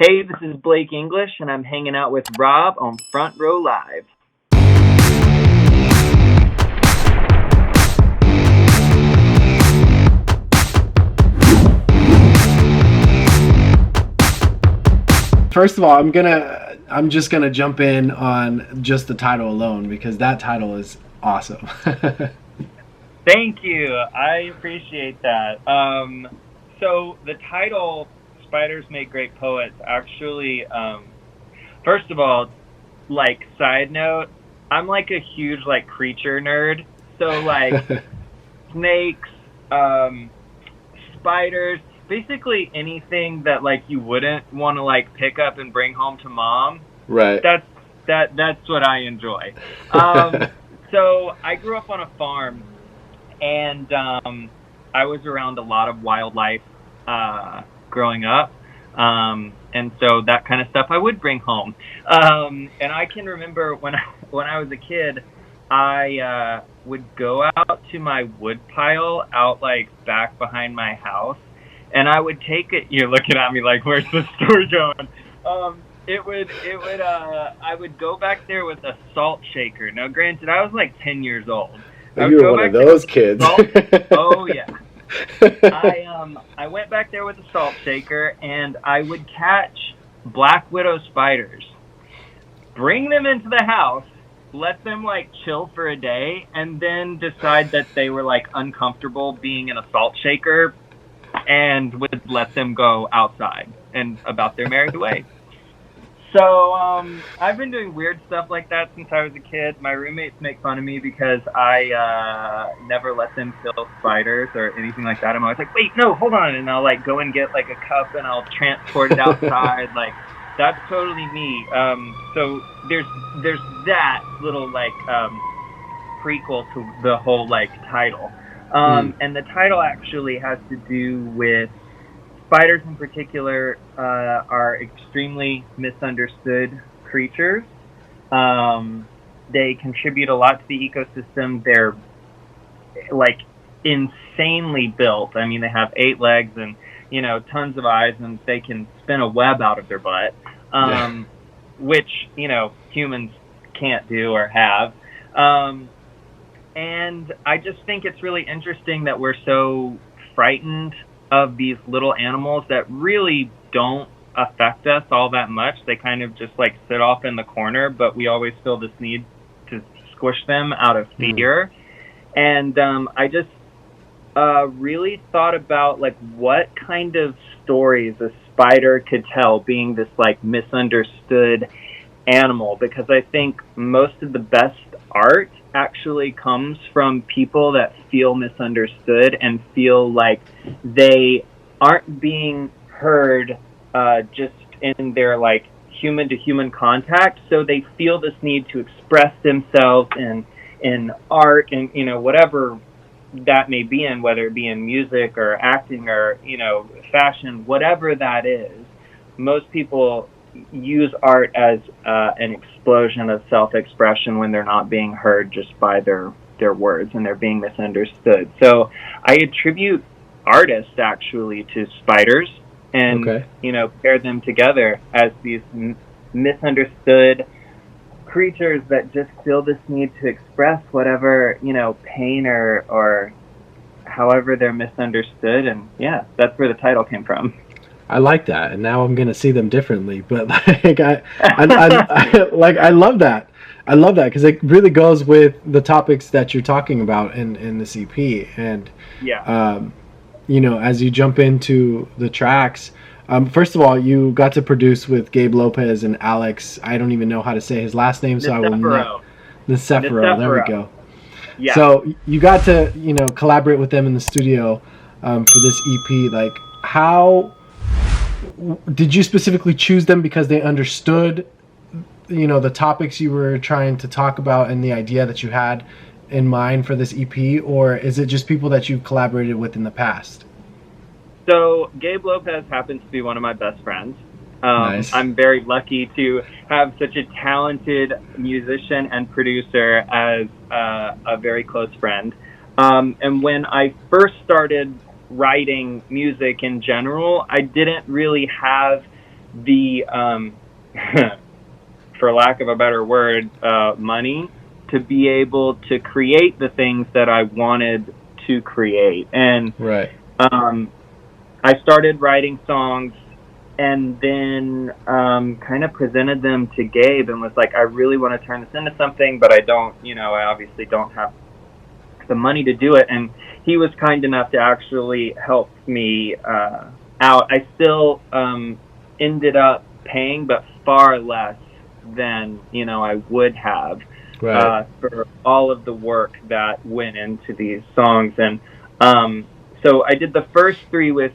Hey, this is Blake English, and I'm hanging out with Rob on Front Row Live. First of all, I'm just gonna jump in on just the title alone because that title is awesome. Thank you. I appreciate that. So the title, Spiders Make Great Poets, actually, first of all, like, side note, I'm like a huge, like, creature nerd. So, like, snakes, spiders, basically anything that, like, you wouldn't want to, like, pick up and bring home to mom. Right. That's what I enjoy. So I grew up on a farm, and I was around a lot of wildlife growing up, and so that kind of stuff I would bring home. And I can remember when I was a kid, I would go out to my wood pile out like back behind my house, and I would take it. You're looking at me like, where's the story going? I would go back there with a salt shaker. Now, granted, I was like 10 years old. You were one of those kids. Oh yeah. I went back there with a salt shaker, and I would catch black widow spiders, bring them into the house, let them like chill for a day, and then decide that they were like uncomfortable being in a salt shaker, and would let them go outside and about their merry way. So I've been doing weird stuff like that since I was a kid. My roommates make fun of me because I never let them kill spiders or anything like that. I'm always like, wait, no, hold on. And I'll like go and get like a cup and I'll transport it outside. Like, that's totally me. So there's that little like prequel to the whole like title. And the title actually has to do with spiders in particular are extremely misunderstood creatures. They contribute a lot to the ecosystem. They're like insanely built. I mean, they have 8 legs and, you know, tons of eyes, and they can spin a web out of their butt, which, you know, humans can't do or have. And I just think it's really interesting that we're so frightened of these little animals that really don't affect us all that much. They kind of just like sit off in the corner, but we always feel this need to squish them out of fear. And I just really thought about like what kind of stories a spider could tell, being this like misunderstood animal, because I think most of the best art actually comes from people that feel misunderstood and feel like they aren't being heard just in their like human to human contact, so they feel this need to express themselves in art and, you know, whatever that may be in, whether it be in music or acting or, you know, fashion, whatever that is. Most people use art as an explosion of self-expression when they're not being heard just by their words and they're being misunderstood. So I attribute artists actually to spiders and, you know, pair them together as these misunderstood creatures that just feel this need to express whatever, you know, pain or however they're misunderstood. And yeah, that's where the title came from. I like that, and now I'm gonna see them differently. But like I love that. I love that because it really goes with the topics that you're talking about in this EP. And you know, as you jump into the tracks, first of all, you got to produce with Gabe Lopez and Alex. I don't even know how to say his last name, so I will not. Nicefero. There we go. Yeah. So you got to, you know, collaborate with them in the studio for this EP. Like, how did you specifically choose them because they understood, you know, the topics you were trying to talk about and the idea that you had in mind for this EP, or is it just people that you've collaborated with in the past? So Gabe Lopez happens to be one of my best friends. Nice. I'm very lucky to have such a talented musician and producer as a very close friend. And when I first started writing music in general, I didn't really have the for lack of a better word, money to be able to create the things that I wanted to create. And Right. I started writing songs and then kind of presented them to Gabe and was like, I really want to turn this into something, but I don't, I obviously don't have the money to do it. And he was kind enough to actually help me out. I still ended up paying, but far less than, I would have Right. for all of the work that went into these songs. And so I did the first three with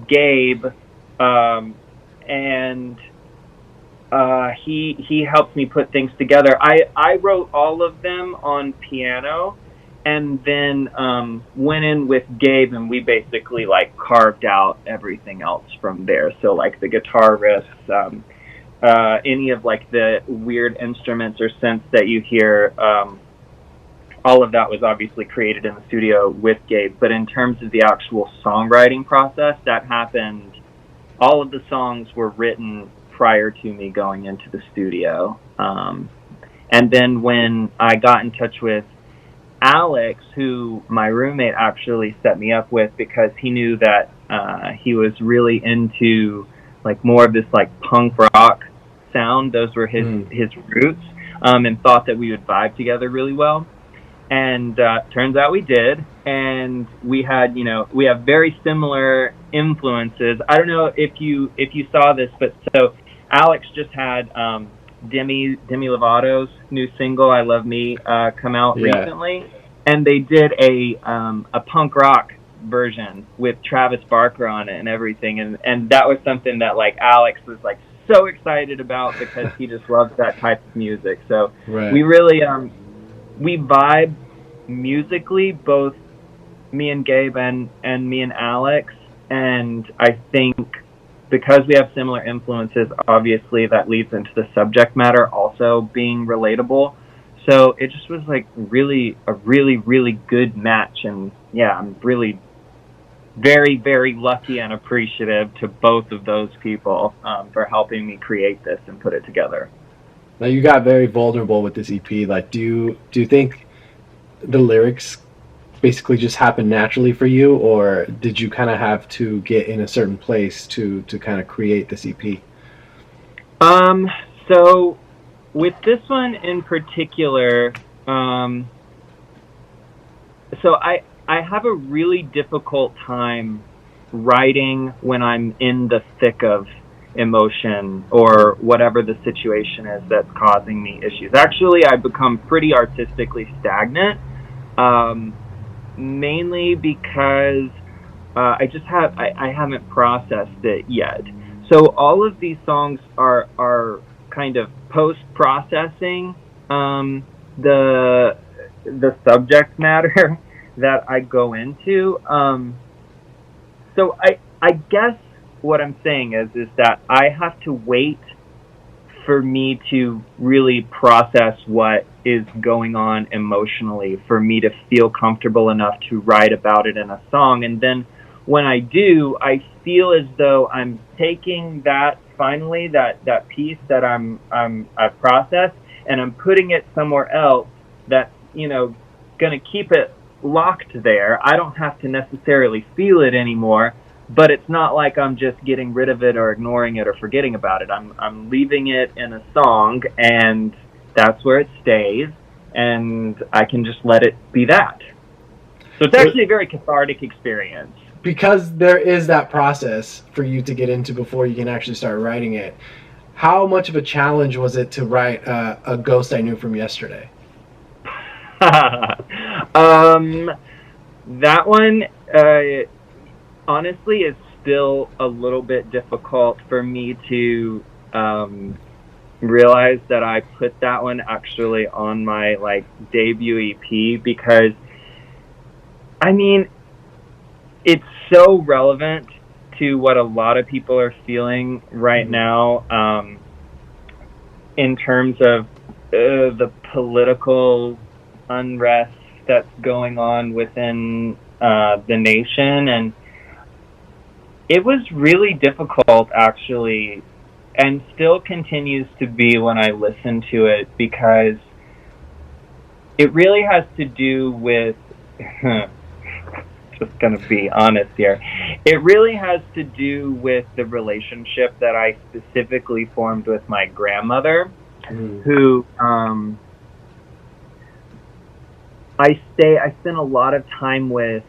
Gabe, and he helped me put things together. I wrote all of them on piano, and then went in with Gabe, and we basically like carved out everything else from there. So like the guitar riffs, any of like the weird instruments or synths that you hear. All of that was obviously created in the studio with Gabe. But in terms of the actual songwriting process, that happened. All of the songs were written prior to me going into the studio. And then when I got in touch with Alex, who my roommate actually set me up with because he knew that he was really into like more of this like punk rock sound. Those were his roots, and thought that we would vibe together really well. And turns out we did, and we have very similar influences. I don't know if you saw this, but so Alex just had Demi Lovato's new single "I Love Me" come out recently, and they did a punk rock version with Travis Barker on it and everything, and that was something that like Alex was like so excited about because he just loves that type of music. So we really we vibe musically, both me and Gabe and me and Alex, and I think because we have similar influences, obviously that leads into the subject matter also being relatable. So it just was like a really good match, and yeah, I'm really very, very lucky and appreciative to both of those people for helping me create this and put it together. Now you got very vulnerable with this EP. Like, do you think the lyrics basically just happened naturally for you, or did you kind of have to get in a certain place to kind of create this EP? So with this one in particular, so I have a really difficult time writing when I'm in the thick of emotion or whatever the situation is that's causing me issues. Actually, I've become pretty artistically stagnant, mainly because I haven't processed it yet. So all of these songs are kind of post processing the subject matter that I go into. So I guess what I'm saying is that I have to wait for me to really process what is going on emotionally, for me to feel comfortable enough to write about it in a song. And then when I do, I feel as though I'm taking that finally that piece that I've processed, and I'm putting it somewhere else that's going to keep it locked there. I don't have to necessarily feel it anymore, but it's not like I'm just getting rid of it or ignoring it or forgetting about it. I'm leaving it in a song, and that's where it stays, and I can just let it be that. So it's actually a very cathartic experience. Because there is that process for you to get into before you can actually start writing it. How much of a challenge was it to write A Ghost I Knew From Yesterday? That one, honestly, is still a little bit difficult for me to realize that I put that one actually on my like debut EP, because I mean, it's so relevant to what a lot of people are feeling right now, in terms of the political unrest that's going on within the nation. And it was really difficult actually and still continues to be when I listen to it, because it really has to do with just going to be honest here. It really has to do with the relationship that I specifically formed with my grandmother, who I spent a lot of time with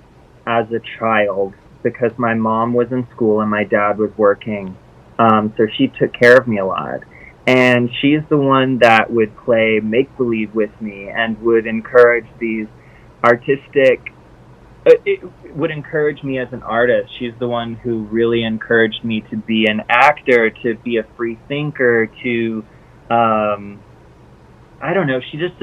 as a child, because my mom was in school and my dad was working. So she took care of me a lot. And she's the one that would play make believe with me and would encourage these artistic. It would encourage me as an artist. She's the one who really encouraged me to be an actor, to be a free thinker, to I don't know. She just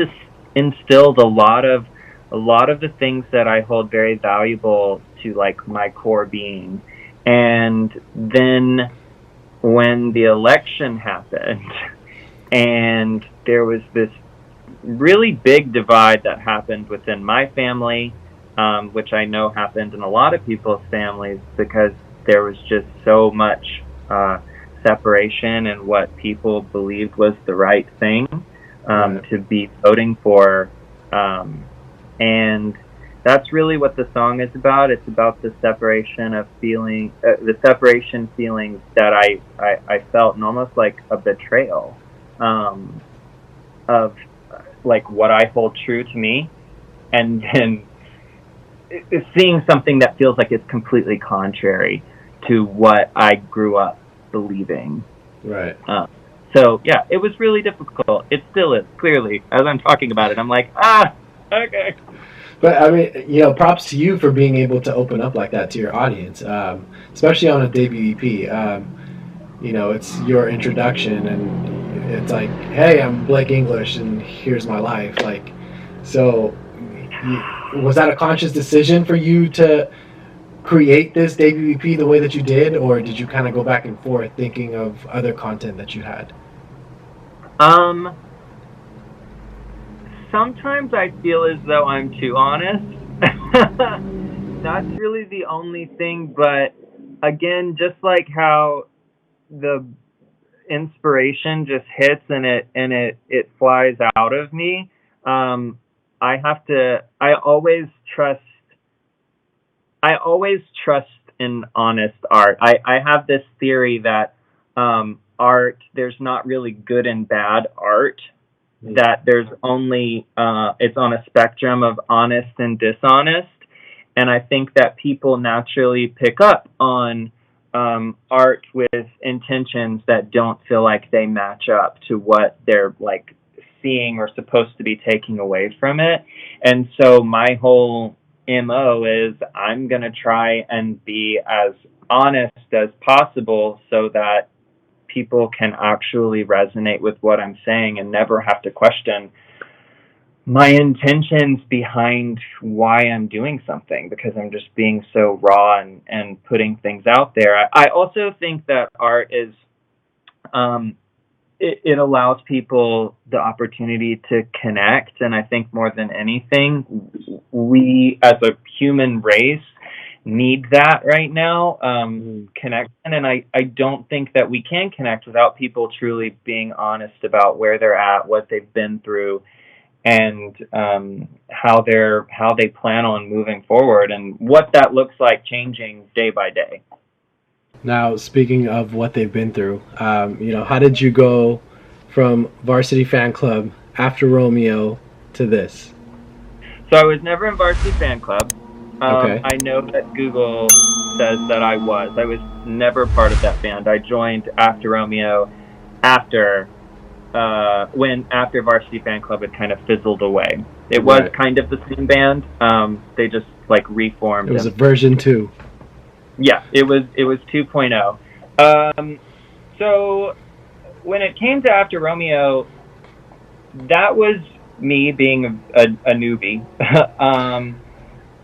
instilled a lot of the things that I hold very valuable to, like, my core being. And then when the election happened, and there was this really big divide that happened within my family, which I know happened in a lot of people's families, because there was just so much separation in what people believed was the right thing to be voting for. And that's really what the song is about. It's about the separation of feelings that I felt, and almost like a betrayal of like what I hold true to me, and then seeing something that feels like it's completely contrary to what I grew up believing. Right. So yeah, it was really difficult. It still is, clearly, as I'm talking about it. I'm like, okay. But I mean, props to you for being able to open up like that to your audience, especially on a debut EP. It's your introduction, and it's like, hey, I'm Blake English, and here's my life. Like, so was that a conscious decision for you to create this debut EP the way that you did, or did you kind of go back and forth thinking of other content that you had? Sometimes I feel as though I'm too honest. That's really the only thing, but again, just like how the inspiration just hits and it flies out of me, I always trust in honest art. I have this theory that art, there's not really good and bad art, that there's only it's on a spectrum of honest and dishonest. And I think that people naturally pick up on art with intentions that don't feel like they match up to what they're like seeing or supposed to be taking away from it. And so my whole MO is, I'm going to try and be as honest as possible so that people can actually resonate with what I'm saying and never have to question my intentions behind why I'm doing something, because I'm just being so raw and putting things out there. I also think that art is, it allows people the opportunity to connect. And I think more than anything, we as a human race need that right now, connection. And I don't think that we can connect without people truly being honest about where they're at, what they've been through, and how they plan on moving forward, and what that looks like changing day by day. Now, speaking of what they've been through, how did you go from Varsity Fan Club, After Romeo, to this? So I was never in Varsity Fan Club. Okay. I know that Google says that I was. I was never part of that band. I joined After Romeo after Varsity Fan Club had kind of fizzled away. It was kind of the same band. They just like reformed. It was a version 2. Yeah, it was 2.0. So when it came to After Romeo, that was me being a newbie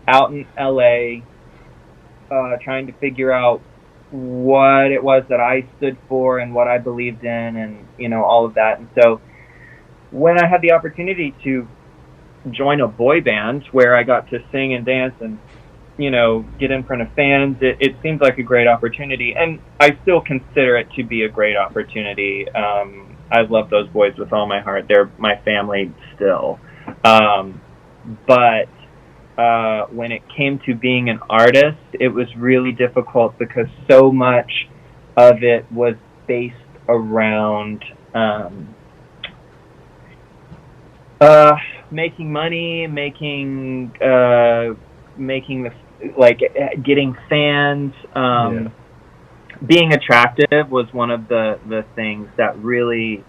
out in LA, trying to figure out what it was that I stood for and what I believed in, and all of that. And so when I had the opportunity to join a boy band where I got to sing and dance and get in front of fans, it seems like a great opportunity, and I still consider it to be a great opportunity. I love those boys with all my heart. They're my family still. But when it came to being an artist, it was really difficult because so much of it was based around making money, making the getting fans. Being attractive was one of the things that really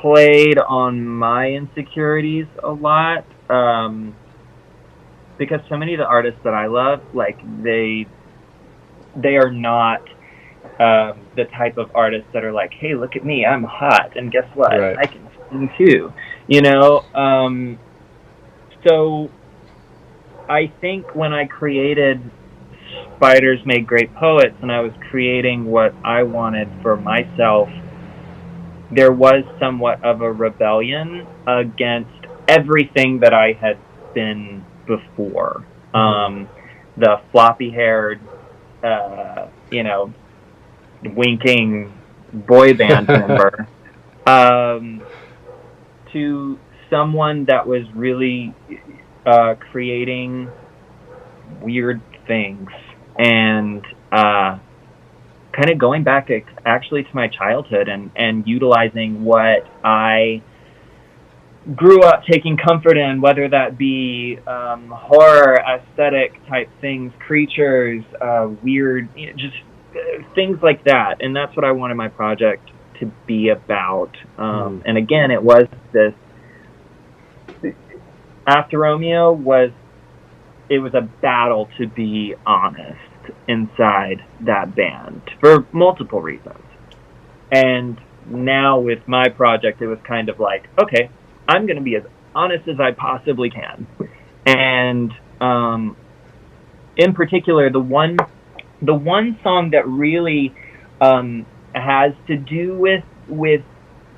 played on my insecurities a lot, because so many of the artists that I love, they are not the type of artists that are like, hey, look at me, I'm hot, and guess what, right. I can sing too, so I think when I created Spiders Made Great Poets and I was creating what I wanted for myself, there was somewhat of a rebellion against everything that I had been before. The floppy-haired, winking boy band member, to someone that was really creating weird things and kind of going back actually to my childhood and utilizing what I grew up taking comfort in, whether that be horror, aesthetic type things, creatures, weird, just things like that. And that's what I wanted my project to be about. And again, it was this, After Romeo was a battle to be honest inside that band for multiple reasons. And now with my project, it was kind of like, okay, I'm going to be as honest as I possibly can. And in particular, the one song that really has to do with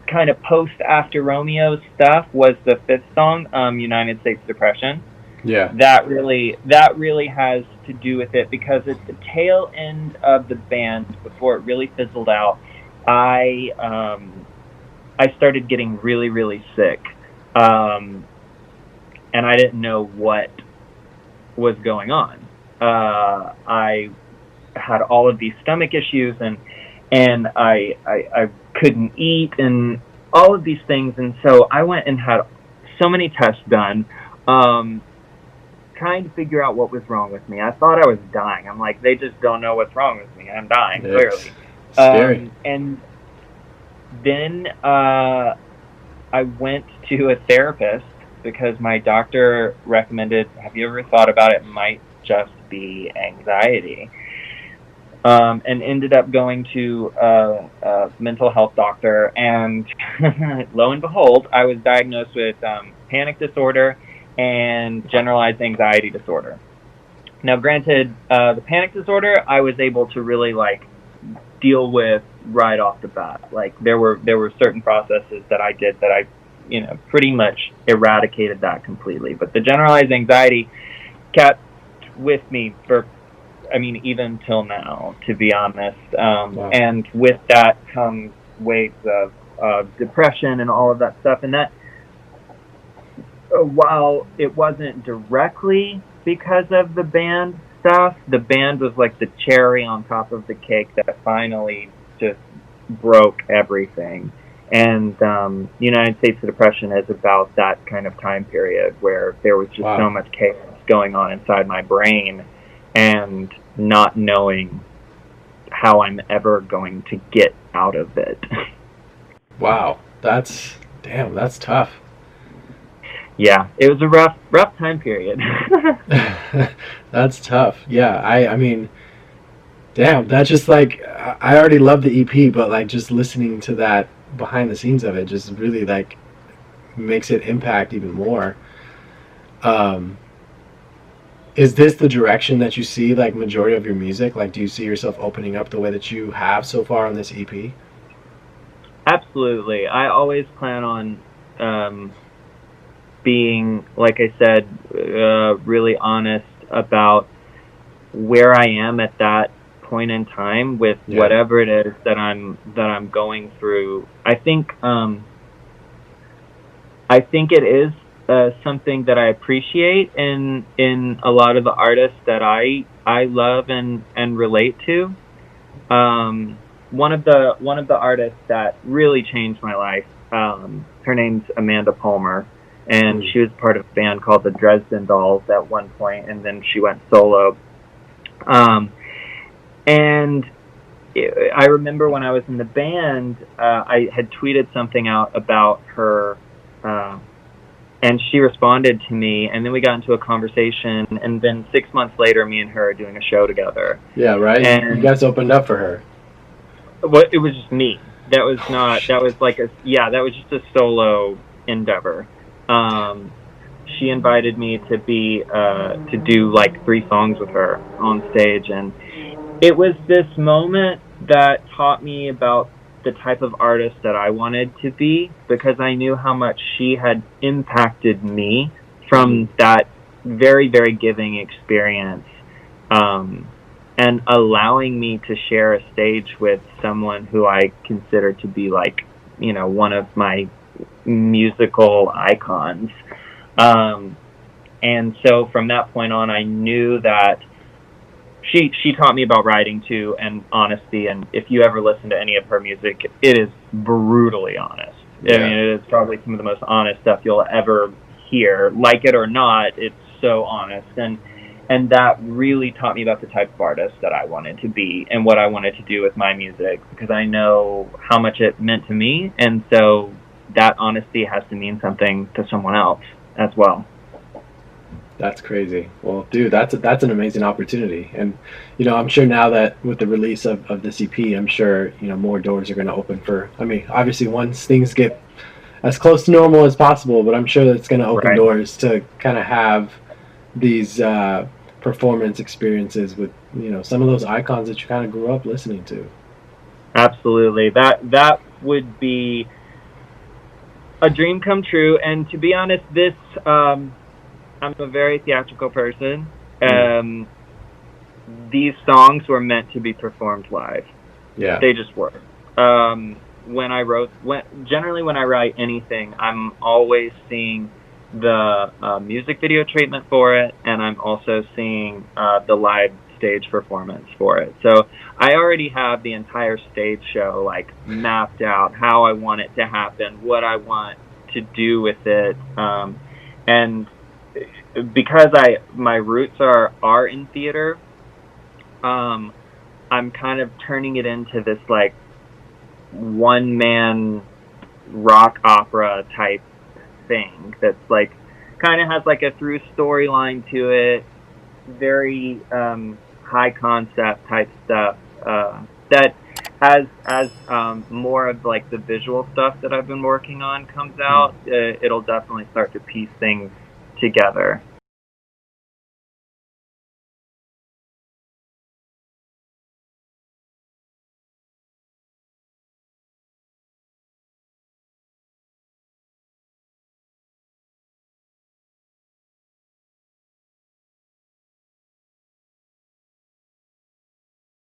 kind of post After Romeo stuff was the fifth song, United States Depression. Yeah. That really has to do with it because it's the tail end of the band before it really fizzled out. I started getting really, really sick, and I didn't know what was going on. I had all of these stomach issues, and I couldn't eat, and all of these things, and so I went and had so many tests done, trying to figure out what was wrong with me. I thought I was dying. I'm like, they just don't know what's wrong with me. I'm dying, clearly. Scary. And then I went to a therapist because my doctor recommended, have you ever thought about it might just be anxiety? And ended up going to a mental health doctor, and lo and behold, I was diagnosed with panic disorder and generalized anxiety disorder. Now, granted, the panic disorder I was able to really deal with right off the bat. There were certain processes that I did that I pretty much eradicated that completely. But the generalized anxiety kept with me for, even till now, to be honest. Wow. And with that comes waves of depression and all of that stuff. And that, while it wasn't directly because of the band stuff, the band was like the cherry on top of the cake that finally just broke everything. And United States of Depression is about that kind of time period where there was just so much chaos going on inside my brain and not knowing how I'm ever going to get out of it. Wow. That's tough. Yeah, it was a rough time period. That's tough. Yeah, I mean, damn, that's just I already love the EP, but just listening to that behind the scenes of it just really makes it impact even more. Is this the direction that you see majority of your music? Do you see yourself opening up the way that you have so far on this EP? Absolutely. I always plan on being, like I said, really honest about where I am at that point in time with whatever it is that I'm going through. I think it is something that I appreciate in a lot of the artists that I love and relate to. One of the artists that really changed my life, her name's Amanda Palmer, and she was part of a band called the Dresden Dolls at one point, and then she went solo. And I remember when I was in the band, I had tweeted something out about her, and she responded to me, and then we got into a conversation, and then 6 months later, me and her are doing a show together. Yeah, right? And you guys opened up for her. Well, it was just me. That was just a solo endeavor. She invited me to do like 3 songs with her on stage, and it was this moment that taught me about the type of artist that I wanted to be, because I knew how much she had impacted me from that very, very giving experience, and allowing me to share a stage with someone who I consider to be like, one of my musical icons. And so from that point on, I knew that she taught me about writing too, and honesty. And if you ever listen to any of her music, it is brutally honest. Yeah. I mean, it is probably some of the most honest stuff you'll ever hear. Like it or not, it's so honest. And that really taught me about the type of artist that I wanted to be and what I wanted to do with my music, because I know how much it meant to me. And so that honesty has to mean something to someone else as well. That's crazy. Well, dude, that's an amazing opportunity. And, I'm sure now that with the release of this EP, I'm sure, more doors are going to open obviously once things get as close to normal as possible, but I'm sure that's going to open doors to kind of have these performance experiences with, some of those icons that you kind of grew up listening to. Absolutely. That would be a dream come true. And to be honest, I'm a very theatrical person. These songs were meant to be performed live. Yeah. They just were. When I write anything, I'm always seeing the music video treatment for it, and I'm also seeing the live stage performance for it. So I already have the entire stage show like mapped out, how I want it to happen, what I want to do with it, and because my roots are in theater, I'm kind of turning it into this like one-man rock opera type thing that's like kind of has like a through storyline to it, very high concept type stuff, that as more of like the visual stuff that I've been working on comes out, it'll definitely start to piece things together.